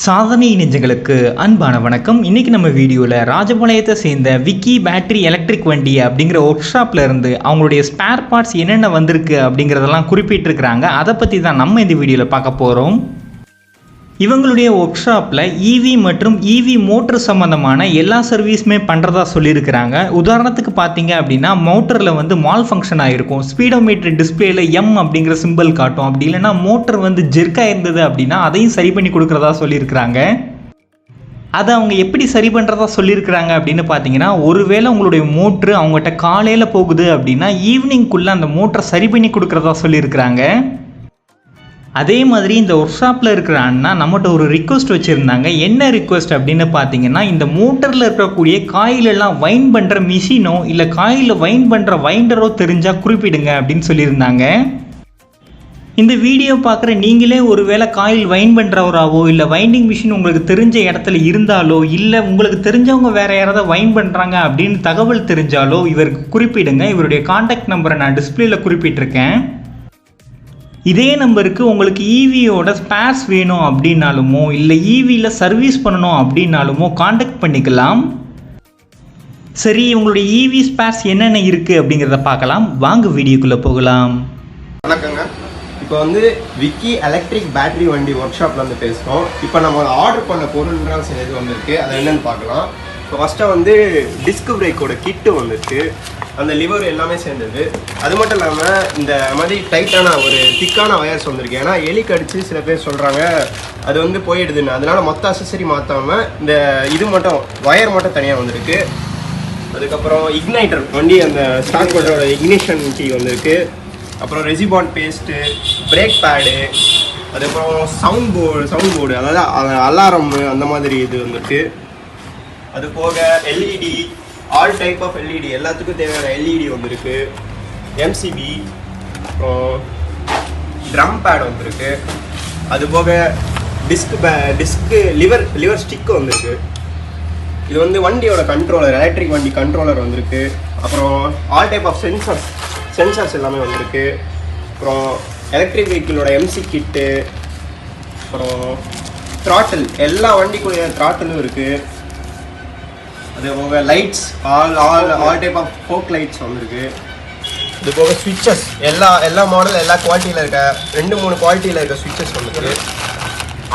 சாதனை நெஞ்சங்களுக்கு அன்பான வணக்கம். இன்றைக்கி நம்ம வீடியோவில் ராஜபாளையத்தை சேர்ந்த விக்கி பேட்டரி எலக்ட்ரிக் வண்டி அப்படிங்கிற ஒர்க் ஷாப்பில் இருந்து அவங்களுடைய ஸ்பேர் பார்ட்ஸ் என்னென்ன வந்திருக்கு அப்படிங்கிறதெல்லாம் குறிப்பிட்டிருக்கிறாங்க. அதை பற்றி தான் நம்ம இந்த வீடியோவில் பார்க்க போகிறோம். இவங்களுடைய ஒர்க் ஷாப்பில் இவி மற்றும் இவி மோட்டர் சம்மந்தமான எல்லா சர்வீஸுமே பண்ணுறதா சொல்லியிருக்கிறாங்க. உதாரணத்துக்கு பார்த்தீங்க அப்படின்னா மோட்டரில் மால் ஃபங்க்ஷன் ஆகிருக்கும், ஸ்பீடோமீட்டர் டிஸ்பிளேயில் எம் அப்படிங்கிற சிம்பிள் காட்டும். அப்படி இல்லைன்னா மோட்டர் ஜெர்க்காக இருந்தது அப்படின்னா அதையும் சரி பண்ணி கொடுக்குறதா சொல்லியிருக்கிறாங்க. அதை அவங்க எப்படி சரி பண்ணுறதா சொல்லியிருக்கிறாங்க அப்படின்னு பார்த்தீங்கன்னா, ஒருவேளை உங்களுடைய மோட்ரு அவங்ககிட்ட காலையில் போகுது அப்படின்னா ஈவினிங்குள்ளே அந்த மோட்டரை சரி பண்ணி கொடுக்குறதா சொல்லியிருக்கிறாங்க. அதே மாதிரி இந்த ஒர்க் ஷாப்பில் இருக்கிற அண்ணா நம்மகிட்ட ஒரு ரிக்வெஸ்ட் வச்சுருந்தாங்க. என்ன ரிக்வெஸ்ட் அப்படின்னு பார்த்தீங்கன்னா, இந்த மோட்டரில் இருக்கக்கூடிய காயிலெல்லாம் வைன் பண்ணுற மிஷினோ இல்லை காயில் வைன் பண்ணுற வைண்டரோ தெரிஞ்சால் குறிப்பிடுங்க அப்படின்னு சொல்லியிருந்தாங்க. இந்த வீடியோ பார்க்குற நீங்களே ஒரு வேளை காயில் வைன் பண்ணுறவராவோ இல்லை வைண்டிங் மிஷின் உங்களுக்கு தெரிஞ்ச இடத்துல இருந்தாலோ இல்லை உங்களுக்கு தெரிஞ்சவங்க வேறு யாராவது வைன் பண்ணுறாங்க அப்படின்னு தகவல் தெரிஞ்சாலோ இவருக்கு குறிப்பிடுங்க. இவருடைய கான்டாக்ட் நம்பரை நான் டிஸ்பிளேயில் குறிப்பிட்டிருக்கேன். இதே நம்பருக்கு உங்களுக்கு ஈவியோட ஸ்பேர்ஸ் வேணும் அப்படின்னாலுமோ இல்லை ஈவியில் சர்வீஸ் பண்ணணும் அப்படின்னாலுமோ காண்டாக்ட் பண்ணிக்கலாம். சரி, உங்களுடைய ஈவி ஸ்பேர்ஸ் என்னென்ன இருக்குது அப்படிங்கிறத பார்க்கலாம். வாங்க வீடியோக்குள்ளே போகலாம். வணக்கங்க. இப்போ விக்கி எலக்ட்ரிக் பேட்டரி வண்டி ஒர்க் ஷாப்ல பேசுகிறோம். இப்போ நம்ம ஆர்டர் பண்ண பொருள்ன்ற சில இது வந்திருக்கு. அது என்னென்னு பார்க்கலாம். இப்போ ஃபஸ்ட்டாக டிஸ்க் பிரேக்கோட கிட்டு வந்துருக்கு. அந்த லிவர் எல்லாமே சேர்ந்தது. அது மட்டும் இல்லாமல் இந்த மாதிரி டைட்டான ஒரு திக்கான வயர்ஸ் வந்திருக்கு. ஏன்னா எலி கடிச்சு சில பேர் சொல்கிறாங்க அது போயிடுதுன்னு. அதனால மொத்த அசசரி மாற்றாமல் இந்த இது மட்டும் வயர் மட்டும் தனியாக வந்திருக்கு. அதுக்கப்புறம் இக்னைட்டர் வண்டி அந்த ஸ்டார்ட் பண்ணுறோட இக்னிஷன் கீ வந்திருக்கு. அப்புறம் ரெசிபாண்ட் பேஸ்ட்டு, பிரேக் பேடு, அதுக்கப்புறம் சவுண்ட் போர்டு அதாவது அலாரம் அந்த மாதிரி இது வந்திருக்கு. அது போக LED, all type of LED, எல்லாத்துக்கும் தேவையான எல்இடி வந்திருக்கு. எம்சிபி, அப்புறம் ட்ரம் பேட் வந்திருக்கு. அது போக டிஸ்க்கு லிவர் ஸ்டிக்கு வந்திருக்கு. இது வண்டியோட கண்ட்ரோலர், எலக்ட்ரிக் வண்டி கண்ட்ரோலர் வந்திருக்கு. அப்புறம் ஆல் டைப் ஆஃப் சென்சார்ஸ் எல்லாமே வந்திருக்கு. அப்புறம் எலக்ட்ரிக் வெஹிக்கிளோட எம்சி கிட்டு, அப்புறம் த்ராட்டில், எல்லா வண்டிக்குரிய த்ராட்டிலும் இருக்குது. அது போக lights, all type of fog lights வந்திருக்கு. இது போக ஸ்விட்சஸ், எல்லா மாடல் எல்லா குவாலிட்டியில் இருக்க 2-3 குவாலிட்டியில் இருக்க ஸ்விட்சஸ் வந்திருக்கு.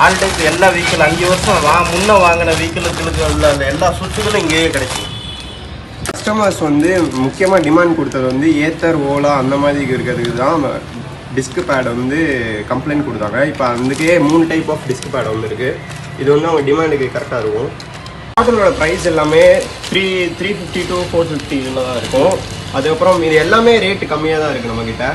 ஆல் டைப் எல்லா வெஹிக்கிள் 5 வருஷம் முன்னே வாங்கின வெஹிக்கிளுக்கு உள்ள அந்த எல்லா சுவிட்சுகளும் இங்கேயே கிடைக்கும். கஸ்டமர்ஸ் முக்கியமாக டிமாண்ட் கொடுத்தது ஏத்தர், ஓலா அந்த மாதிரி இருக்கிறதுக்கு தான் டிஸ்க் பேட் கம்ப்ளைண்ட் கொடுத்தாங்க. இப்போ அதுக்கே 3 டைப் ஆஃப் டிஸ்க் பேட் வந்திருக்கு. இது அவங்க டிமாண்டுக்கு கரெக்டாக இருக்கும். மாடலோட ப்ரைஸ் எல்லாமே 350 to 450 இதில் தான் இருக்கும். அதுக்கப்புறம் இது எல்லாமே ரேட்டு கம்மியாக தான் இருக்குது நம்மக்கிட்ட.